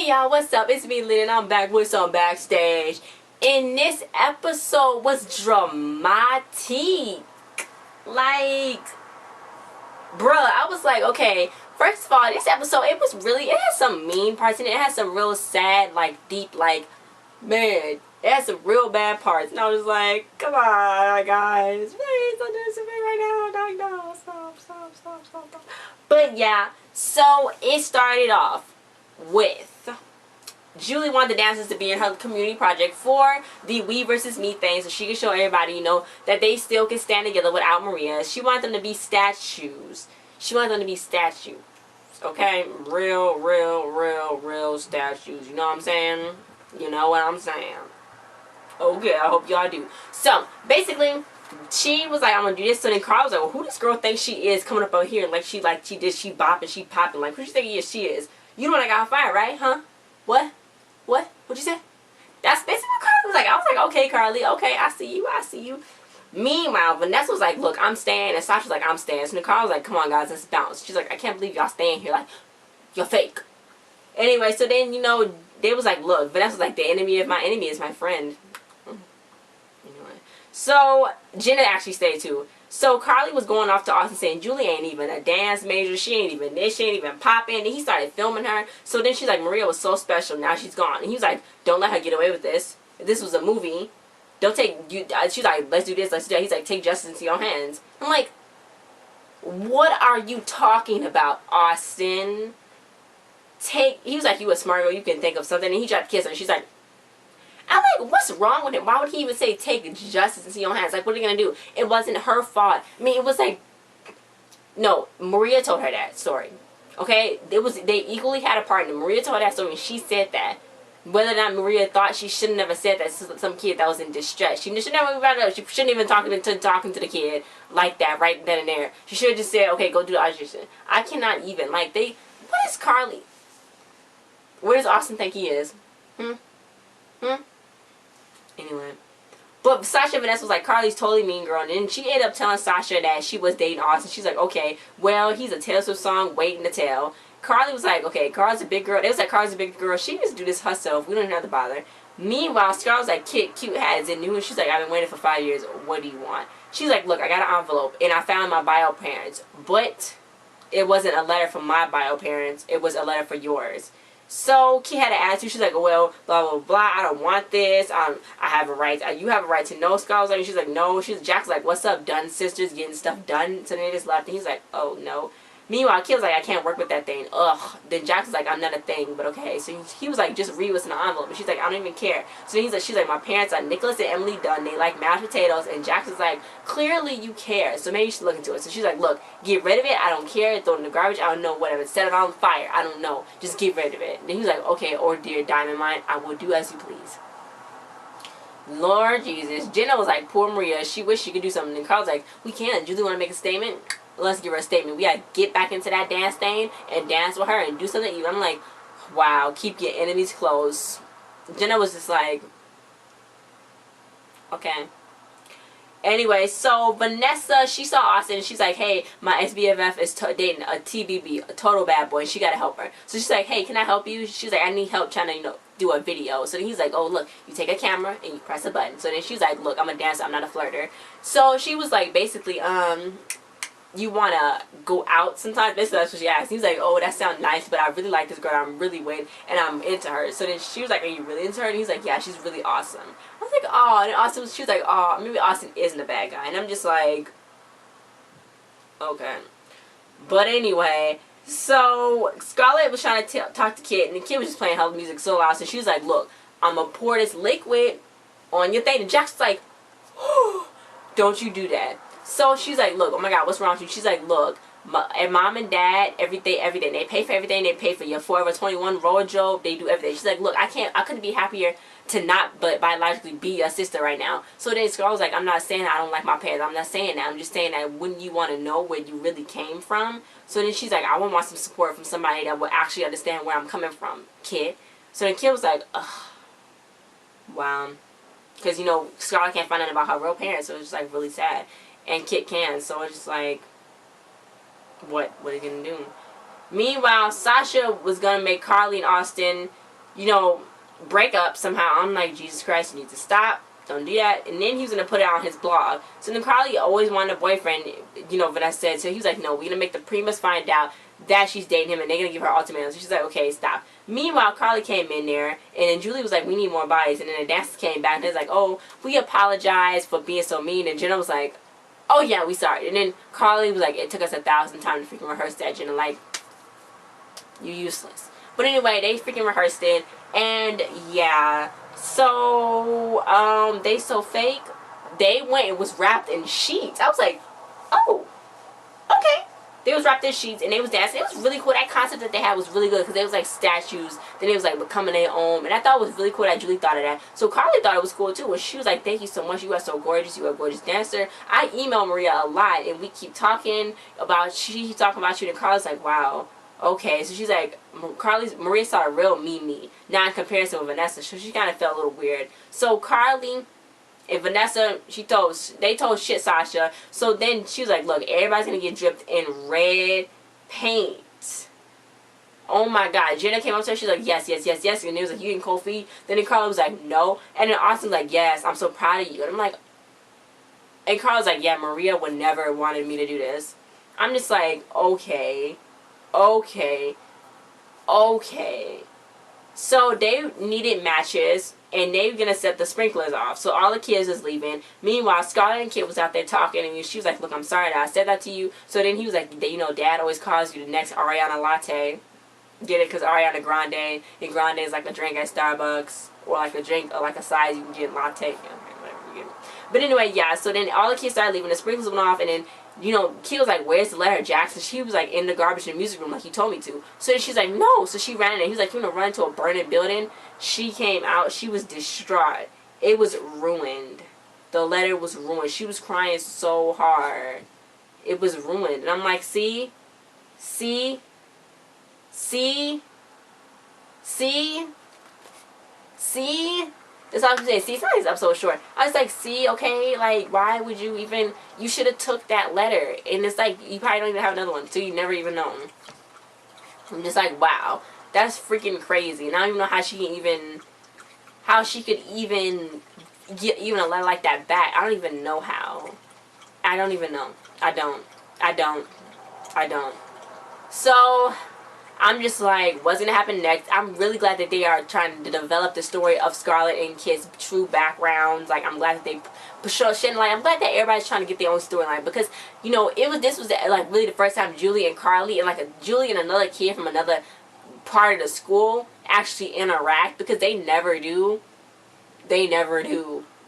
Hey y'all, what's up? It's me, Lynn, and I'm back with some Backstage. And this episode was dramatic. Like, bruh, I was like, okay, first of all, this episode, it had some mean parts in it. It had some real sad, like, deep, like, man, it had some real bad parts. And I was like, come on, guys, please don't do this to me right now. Like, no, stop. But yeah, so it started off with Julie wanted the dancers to be in her community project for the We versus Me thing, so she could show everybody, you know, that they still can stand together without Maria. She wanted them to be statues. Okay? Real statues. You know what I'm saying? You know what I'm saying. Okay, I hope y'all do. So, basically, she was like, I'm gonna do this. So then Carl was like, well, who this girl thinks she is coming up out here? Like, she bopping, she popping. Like, who she think she is? You know what I got fired, right? Huh? What? What'd you say? That's basically what Carly was like. I was like, okay, Carly, okay, I see you. Meanwhile, Vanessa was like, look, I'm staying. And Sasha was like, I'm staying. So Nicole was like, come on, guys, let's bounce. She's like, I can't believe y'all staying here. Like, you're fake. Anyway, so then, you know, they was like, look, Vanessa was like, the enemy of my enemy is my friend. Anyway. So, Jenna actually stayed too. So Carly was going off to Austin saying Julie ain't even a dance major. She ain't even this. She ain't even popping. And he started filming her. So then she's like, Maria was so special. Now she's gone. And he was like, don't let her get away with this. If this was a movie, don't take you. She's like, let's do this. Let's do that. He's like, take justice into your hands. I'm like, what are you talking about, Austin? He was like, you a smart girl. You can think of something. And he tried to kiss her. And she's like, I'm like, what's wrong with him? Why would he even say take justice into your hands? Like, what are you going to do? It wasn't her fault. I mean, it was like, no, Maria told her that story. Okay? They equally had a partner. Maria told her that story and she said that. Whether or not Maria thought she shouldn't have said that to some kid that was in distress. She should never brought it up. She shouldn't even talking to the kid like that right then and there. She should have just said, okay, go do the audition. I cannot even. Like, what is Carly? Where does Austin think he is? Anyway. But Sasha and Vanessa was like, Carly's totally mean girl. And then she ended up telling Sasha that she was dating Austin. She's like, okay, well, he's a Taylor Swift song waiting to tell. Carly was like, okay, Carly's a big girl. They was like, Carly's a big girl. She needs to do this herself. We don't even have to bother. Meanwhile, Scarlett was like, cute has it new. And she's like, I've been waiting for 5 years. What do you want? She's like, look, I got an envelope. And I found my bio parents. But it wasn't a letter from my bio parents. It was a letter for yours. So Key had an attitude. She's like, well, blah blah blah. I don't want this. I have a right. You have a right to know. Scarlett was like, she's like, no. Jack's like, what's up, done sisters, getting stuff done. So they just left, and he's like, oh no. Meanwhile, Kid was like, I can't work with that thing. Ugh. Then Jax was like, I'm not a thing, but okay. So he was like, just read what's in the envelope. And she's like, I don't even care. So then she's like, my parents are Nicholas and Emily Dunn. They like mashed potatoes. And Jax is like, clearly you care. So maybe you should look into it. So she's like, look, get rid of it. I don't care. Throw it in the garbage. I don't know. Whatever. Set it on fire. I don't know. Just get rid of it. Then he's like, okay, or dear Diamond Mine, I will do as you please. Lord Jesus. Jenna was like, poor Maria. She wished she could do something. And Carl's like, we can't. Julie want to make a statement? Let's give her a statement. We gotta get back into that dance thing and dance with her and do something. I'm like, wow, keep your enemies close. Jenna was just like, okay. Anyway, so Vanessa, she saw Austin and she's like, hey, my ex-BFF is dating a TBB, a total bad boy. She gotta help her. So she's like, hey, can I help you? She's like, I need help trying to, you know, do a video. So then he's like, oh, look, you take a camera and you press a button. So then she's like, look, I'm a dancer. I'm not a flirter. So she was like, basically, you want to go out sometimes? Basically, that's what she asked. He was like, oh, that sounds nice, but I really like this girl. I'm really waiting, and I'm into her. So then she was like, are you really into her? And he's like, yeah, she's really awesome. I was like, oh. And then she was like, oh, maybe Austin isn't a bad guy. And I'm just like, okay. But anyway, so Scarlett was trying to talk to Kid, and the Kid was just playing her music so loud. So she was like, look, I'm going to pour this liquid on your thing. And Jack's like, oh, don't you do that. So she's like, look, oh my God, what's wrong with you? She's like, look, and mom and dad, everything, they pay for everything. They pay for your Forever 21 wardrobe. They do everything. She's like, look, I couldn't be happier to not but biologically be your sister right now. So then Scarlett was like, I'm not saying I don't like my parents. I'm not saying that. I'm just saying that wouldn't you want to know where you really came from? So then she's like, I want some support from somebody that will actually understand where I'm coming from, Kid. So then Kid was like, ugh, wow. Because, you know, Scarlett can't find out about her real parents, so it's just like really sad. And Kit can, so it's just like, what are you gonna do? Meanwhile, Sasha was gonna make Carly and Austin you know, break up somehow. I'm like, Jesus Christ, you need to stop. Don't do that. And then he was going to put it on his blog. So then Carly always wanted a boyfriend, you know, Vanessa said. So he was like, no, we're going to make the Primas find out that she's dating him, and they're going to give her ultimatum. So she's like, okay, stop. Meanwhile, Carly came in there, and then Julie was like, we need more bodies. And then the dancers came back, and they was like, oh, we apologize for being so mean. And Jenna was like, oh, yeah, we sorry. And then Carly was like, it took us 1,000 times to freaking rehearse that. Jenna, like, you useless. But anyway, they freaking rehearsed it, and yeah. So, they so fake. They went and was wrapped in sheets. I was like, oh, okay. They was wrapped in sheets and they was dancing. It was really cool. That concept that they had was really good because they was like statues. Then it was like becoming their own. And I thought it was really cool that Julie thought of that. So Carly thought it was cool too. And she was like, thank you so much. You are so gorgeous. You are a gorgeous dancer. I email Maria a lot and we keep talking about, she talking about you. And Carly's like, wow. Okay. So she's like, Maria saw a real me. Now in comparison with Vanessa. So she kind of felt a little weird. So Carly and Vanessa, they told shit Sasha. So then she was like, look, everybody's going to get dripped in red paint. Oh my God. Jenna came up to her. She's like, yes. And they was like, you getting cold feet? Then Carla was like, no. And then Austin's like, yes, I'm so proud of you. And I'm like, and Carla's like, yeah, Maria would never wanted me to do this. I'm just like, okay. So they needed matches. And they were going to set the sprinklers off. So all the kids is leaving. Meanwhile, Scarlett and Kid was out there talking. And she was like, look, I'm sorry that I said that to you. So then he was like, you know, Dad always calls you the next Ariana Latte. Get it? Because Ariana Grande. And Grande is like a drink at Starbucks. Or like a drink, or like a size you can get latte. Yeah, whatever you get. But anyway, yeah. So then all the kids started leaving. The sprinklers went off. And then, you know, Kid was like, where's the letter? Jackson? She was like in the garbage in the music room like he told me to. So then she's like, no. So she ran in there. He was like, you want to run into a burning building? She came out. She was distraught. It was ruined. The letter was ruined. She was crying so hard. It was ruined. And I'm like, see? That's all I'm saying. See, somebody's this episode short. I was like, see, okay, like, why would you even, you should have took that letter. And it's like, you probably don't even have another one, so you never even known. I'm just like, wow. That's freaking crazy. And I don't even know how she could even get even a letter like that back. I don't even know how. I don't even know. I don't. So, I'm just like, what's going to happen next? I'm really glad that they are trying to develop the story of Scarlett and Kid's true backgrounds. Like, I'm glad that they shedding light. I'm glad that everybody's trying to get their own storyline. Because, you know, this was like really the first time Julie and Carly and like Julie and another kid from another part of the school actually interact, because they never do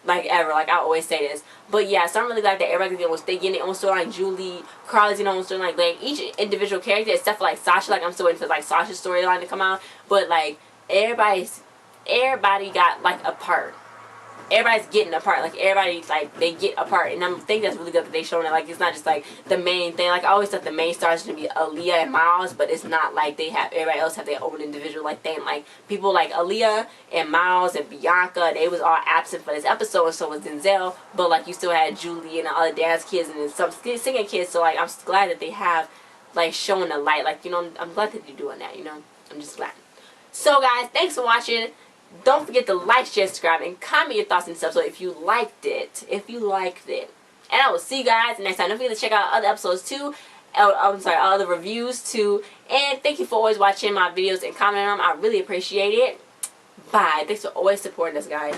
like ever. Like I always say this, but yeah, so I'm really glad that everybody's getting their own storyline. Julie, Carly's getting their own storyline, like each individual character except for like Sasha. Like I'm still waiting for like Sasha's storyline to come out, but like everybody got like a part. Everybody's getting a part. Like everybody, like they get a part, and I think that's really good that they showing it. Like it's not just like the main thing. Like I always thought the main stars should be Aaliyah and Miles, but it's not like they have everybody else have their own individual like thing. Like people like Aaliyah and Miles and Bianca, they was all absent for this episode, and so was Denzel. But like you still had Julie and the other dance kids and then some singing kids. So like I'm glad that they have like showing the light. Like, you know, I'm glad that they're doing that. You know, I'm just glad. So guys, thanks for watching. Don't forget to like, share, subscribe, and comment your thoughts in this episode if you liked it. And I will see you guys next time. Don't forget to check out other episodes too. Other reviews too. And thank you for always watching my videos and commenting on them. I really appreciate it. Bye. Thanks for always supporting us, guys.